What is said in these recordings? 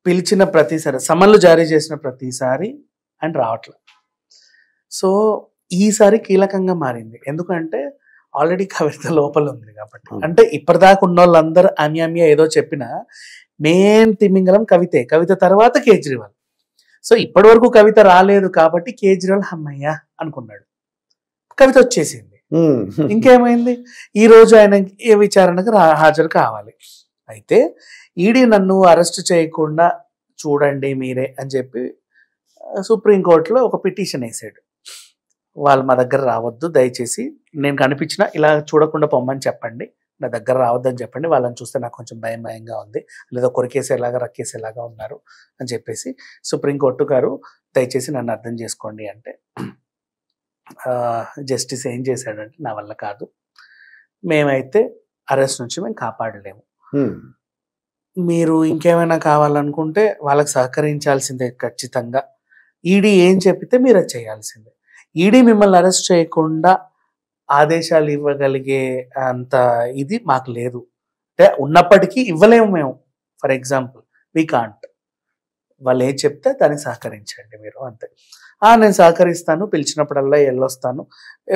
పిలిచిన ప్రతిసారి సమన్లు జారీ చేసిన ప్రతిసారి ఆయన రావట్లేదు. సో ఈసారి కీలకంగా మారింది. ఎందుకంటే ఆల్రెడీ కవిత లోపల ఉంది కాబట్టి. అంటే ఇప్పటిదాకా ఉన్న వాళ్ళందరూ అన్యామ్య ఏదో చెప్పినా మెయిన్ తిమింగలం కవితే. కవిత తర్వాత కేజ్రీవాల్. సో ఇప్పటి వరకు కవిత రాలేదు కాబట్టి కేజ్రీవాల్ అమ్మయ్య అనుకున్నాడు. కవిత వచ్చేసింది. ఇంకేమైంది? ఈ రోజు ఆయన ఏ విచారణకు హాజరు కావాలి. అయితే ఈడీ నన్ను అరెస్ట్ చేయకుండా చూడండి మీరే అని చెప్పి సుప్రీంకోర్టులో ఒక పిటిషన్ వేసాడు. వాళ్ళు మా దగ్గర రావద్దు, దయచేసి నేను కనిపించినా ఇలా చూడకుండా పొమ్మని చెప్పండి, నా దగ్గర రావద్దని చెప్పండి, వాళ్ళని చూస్తే నాకు కొంచెం భయంగా ఉంది, లేదా కొరికేసేలాగా రక్కేసేలాగా ఉన్నారు అని చెప్పేసి సుప్రీంకోర్టు గారు దయచేసి నన్ను అర్థం చేసుకోండి అంటే జస్టిస్ ఏం చేశాడంటే, నా వల్ల కాదు, మేమైతే అరెస్ట్ నుంచి మేము కాపాడలేము, మీరు ఇంకేమైనా కావాలనుకుంటే వాళ్ళకి సహకరించాల్సిందే ఖచ్చితంగా, ఈడీ ఏం చెప్పితే మీరు అది చేయాల్సిందే, ఈడీ మిమ్మల్ని అరెస్ట్ చేయకుండా ఆదేశాలు ఇవ్వగలిగే అంత ఇది మాకు లేదు, అంటే ఉన్నప్పటికీ ఇవ్వలేము మేము, ఫర్ ఎగ్జాంపుల్ వీ కాంట్, వాళ్ళు ఏం చెప్తే దానికి సహకరించండి మీరు అంతే. నేను సహకరిస్తాను, పిలిచినప్పుడల్లా వెళ్ళొస్తాను,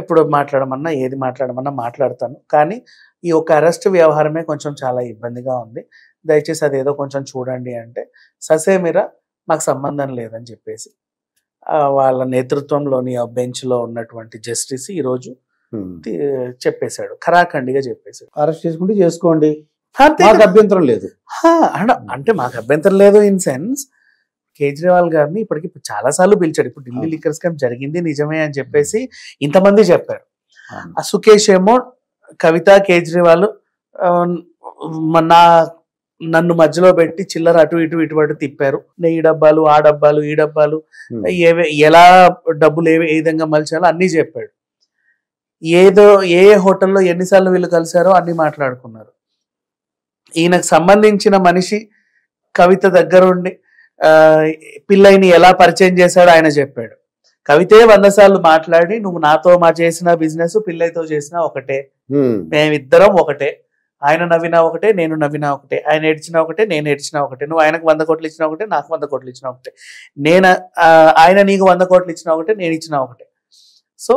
ఎప్పుడు మాట్లాడమన్నా ఏది మాట్లాడమన్నా మాట్లాడతాను, కానీ ఈ ఒక అరెస్ట్ వ్యవహారమే కొంచెం చాలా ఇబ్బందిగా ఉంది, దయచేసి అదేదో కొంచెం చూడండి అంటే ససేమిరా మాకు సంబంధం లేదని చెప్పేసి వాళ్ళ నేతృత్వంలోని ఆ బెంచ్లో ఉన్నటువంటి జస్టిస్ ఈరోజు చెప్పేశాడు, ఖరాఖండిగా చెప్పేశాడు, అరెస్ట్ చేసుకుంటే చేసుకోండి, మాకు అభ్యంతరం లేదు. అంటే మాకు అభ్యంతరం లేదు ఇన్ సెన్స్ కేజ్రీవాల్ గారిని ఇప్పటికి చాలా సార్లు పిలిచాడు. ఇప్పుడు ఢిల్లీ లిక్కర్ స్కామ్ జరిగింది నిజమే అని చెప్పేసి ఇంతమంది చెప్పారు. ఆ సుకేష్ ఏమో కవిత కేజ్రీవాల్ నన్ను మధ్యలో పెట్టి చిల్లర అటు ఇటు తిప్పారు, ఈ డబ్బాలు ఆ డబ్బాలు ఈ డబ్బాలు ఎలా డబ్బులు ఏ విధంగా మలిచాలో అన్ని చెప్పాడు. ఏ హోటల్లో ఎన్నిసార్లు వీళ్ళు కలిశారో అన్ని మాట్లాడుకున్నారు. ఈయనకు సంబంధించిన మనిషి కవిత దగ్గరుండి పిల్లైని ఎలా పరిచయం చేశాడో ఆయన చెప్పాడు. కవితే 100 సార్లు మాట్లాడి, నువ్వు నాతో చేసిన బిజినెస్ పిల్లైతో చేసినా ఒకటే, మేమిద్దరం ఒకటే, ఆయన నవ్వినా ఒకటే నేను నవ్వినా ఒకటే, ఆయన ఏడ్చినా ఒకటే నేను ఏడ్చినా ఒకటే, నువ్వు ఆయనకు 100 కోట్లు ఇచ్చినా ఒకటే నాకు 100 కోట్లు ఇచ్చినా ఒకటే, ఆయన నీకు 100 కోట్లు ఇచ్చినా ఒకటే నేను ఇచ్చినా ఒకటే, సో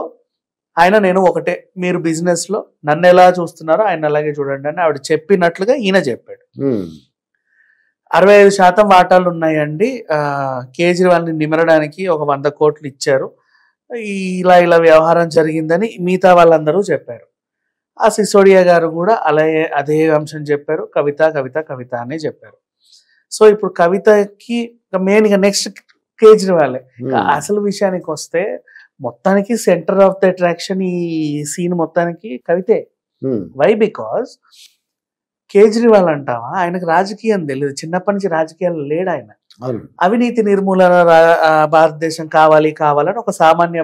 ఆయన నేను ఒకటే, మీరు బిజినెస్ లో నన్ను ఎలా చూస్తున్నారో ఆయన అలాగే చూడండి అని ఆవిడ చెప్పినట్లుగా ఈయన చెప్పాడు. 65% వాటాలు ఉన్నాయండి, కేజ్రీవాల్ని నిమరడానికి ఒక 100 కోట్లు ఇచ్చారు, ఇలా వ్యవహారం జరిగిందని మిగతా వాళ్ళందరూ చెప్పారు. ఆ సిసోడియా గారు కూడా అదే అంశం చెప్పారు, కవిత కవిత కవిత అనే చెప్పారు. సో ఇప్పుడు కవితకి మెయిన్ గా నెక్స్ట్ కేజ్రీవాలే. అసలు విషయానికి వస్తే మొత్తానికి సెంటర్ ఆఫ్ ద అట్రాక్షన్ ఈ సీన్ మొత్తానికి కవితే. వై? బికాస్ కేజ్రీవాల్ అంటావా, ఆయనకు రాజకీయం తెలియదు, చిన్నప్పటి నుంచి రాజకీయాలు లేడు ఆయన. అవినీతి నిర్మూలన భారతదేశం కావాలని ఒక సామాన్య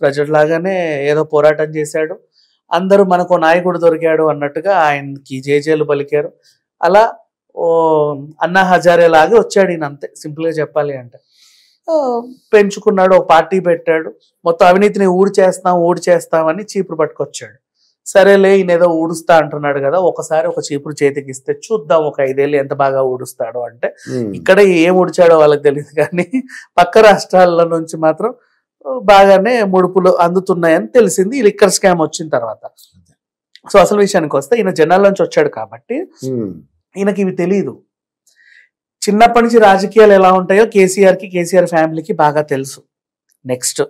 ప్రజలాగానే ఏదో పోరాటం చేశాడు, అందరూ మనకు నాయకుడు దొరికాడు అన్నట్టుగా ఆయనకి జేజేలు పలికారు. అలా అన్నా హజారే లాగా వచ్చాడు ఈయన, అంతే సింపుల్ గా చెప్పాలి అంటే. పెంచుకున్నాడు, ఒక పార్టీ పెట్టాడు, మొత్తం అవినీతిని ఊడి చేస్తామని చీపురు పట్టుకొచ్చాడు. సరేలే ఈయన ఏదో ఊడుస్తా అంటున్నాడు కదా, ఒకసారి ఒక చీపురు చేతికి ఇస్తే చూద్దాం ఒక 5 ఏళ్ళు ఎంత బాగా ఊడుస్తాడో అంటే, ఇక్కడ ఏం ఊడ్చాడో వాళ్ళకి తెలియదు కానీ పక్క రాష్ట్రాల నుంచి మాత్రం బాగానే ముడుపులు అందుతున్నాయని తెలిసింది ఈ లిక్కర్ స్కామ్ వచ్చిన తర్వాత. సో అసలు విషయానికి వస్తే ఈయన జనాల నుంచి వచ్చాడు కాబట్టి ఈయనకి ఇవి తెలియదు. చిన్నప్పటి నుంచి రాజకీయాలు ఎలా ఉంటాయో కేసీఆర్ ఫ్యామిలీకి బాగా తెలుసు. నెక్స్ట్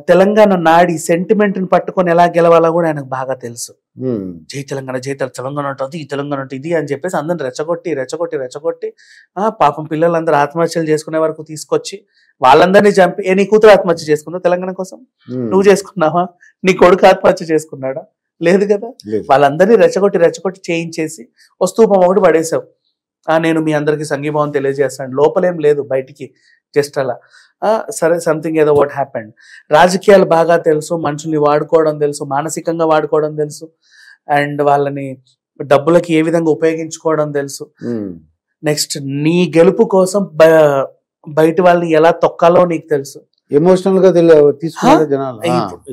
తెలంగాణ నాడి సెంటిమెంట్ ని పట్టుకొని ఎలా గెలవాలో కూడా ఆయనకు బాగా తెలుసు. జై తెలంగాణ తెలంగాణ ఉంటుంది, ఈ తెలంగాణ ఉంటుంది ఇది అని చెప్పేసి అందరిని రెచ్చగొట్టి పాపం పిల్లలందరూ ఆత్మహత్యలు చేసుకునే వరకు తీసుకొచ్చి వాళ్ళందరినీ చంపి, నీ కూతురు ఆత్మహత్య చేసుకుందా తెలంగాణ కోసం? నువ్వు చేసుకున్నావా? నీ కొడుకు ఆత్మహత్య చేసుకున్నాడా? లేదు కదా. వాళ్ళందరినీ రెచ్చగొట్టి చేయించేసి స్తూపం ఒకటి పడేసావు, నేను మీ అందరికి సంఘీభావం తెలియజేస్తాను, లోపలేం లేదు బయటికి, జస్ట్ అలా సరే సంథింగ్ ఏదో వాట్ హ్యాపెండ్. రాజకీయాలు బాగా తెలుసు, మనుషుల్ని వాడుకోవడం తెలుసు, మానసికంగా వాడుకోవడం తెలుసు, అండ్ వాళ్ళని డబ్బులకి ఏ విధంగా ఉపయోగించుకోవడం తెలుసు. నెక్స్ట్ నీ గెలుపు కోసం బయట వాళ్ళని ఎలా తొక్కాలో నీకు తెలుసు. ఎమోషనల్ గా తీసుకున్నారు జనాలు.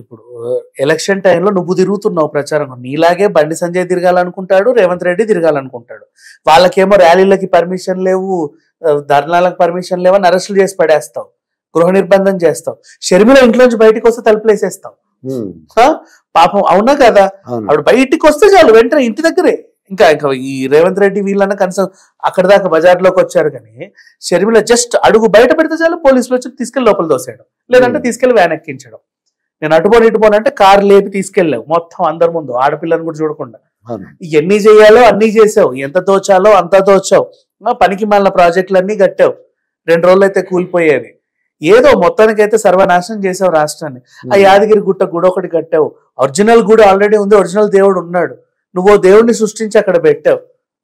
ఇప్పుడు ఎలక్షన్ టైంలో నువ్వు తిరుగుతున్నావు ప్రచారం, నీలాగే బండి సంజయ్ తిరగాలనుకుంటాడు, రేవంత్ రెడ్డి తిరగాలనుకుంటాడు. వాళ్ళకేమో ర్యాలీలకి పర్మిషన్ లేవు, ధర్నాలకు పర్మిషన్ లేవని అరెస్టులు చేసి పడేస్తావు, గృహ నిర్బంధం చేస్తావు. షర్మిల ఇంట్లోంచి బయటకు వస్తే తలుపులేసేస్తావు. పాపం అవునా కదా? అప్పుడు బయటికి వస్తే చాలు వెంటనే ఇంటి దగ్గరే. ఇంకా ఈ రేవంత్ రెడ్డి వీళ్ళన్న కనీసం అక్కడ దాకా బజార్లోకి వచ్చారు, కానీ షర్మిల జస్ట్ అడుగు బయట పెడితే చాలు పోలీసులు వచ్చి తీసుకెళ్లి లోపల దోసేయడం, లేదంటే తీసుకెళ్లి వ్యాన్ ఎక్కించడం. నేను అటుపోను ఇటుపోను అంటే కారు లేపి తీసుకెళ్ళావు మొత్తం అందరి ముందు, ఆడపిల్లని కూడా చూడకుండా. ఎన్ని చేయాలో అన్ని చేసావు, ఎంత దోచాలో అంత దోచావు. పనికి మాలిన ప్రాజెక్టులన్నీ కట్టావు, 2 రోజులు అయితే కూలిపోయేవి. ఏదో మొత్తానికైతే సర్వనాశనం చేసావు రాష్ట్రాన్ని. ఆ యాదగిరి గుట్ట గుడి ఒకటి కట్టావు, ఒరిజినల్ గుడి ఆల్రెడీ ఉంది, ఒరిజినల్ దేవుడు ఉన్నాడు, నువ్వు దేవుడిని సృష్టించి అక్కడ పెట్టావు.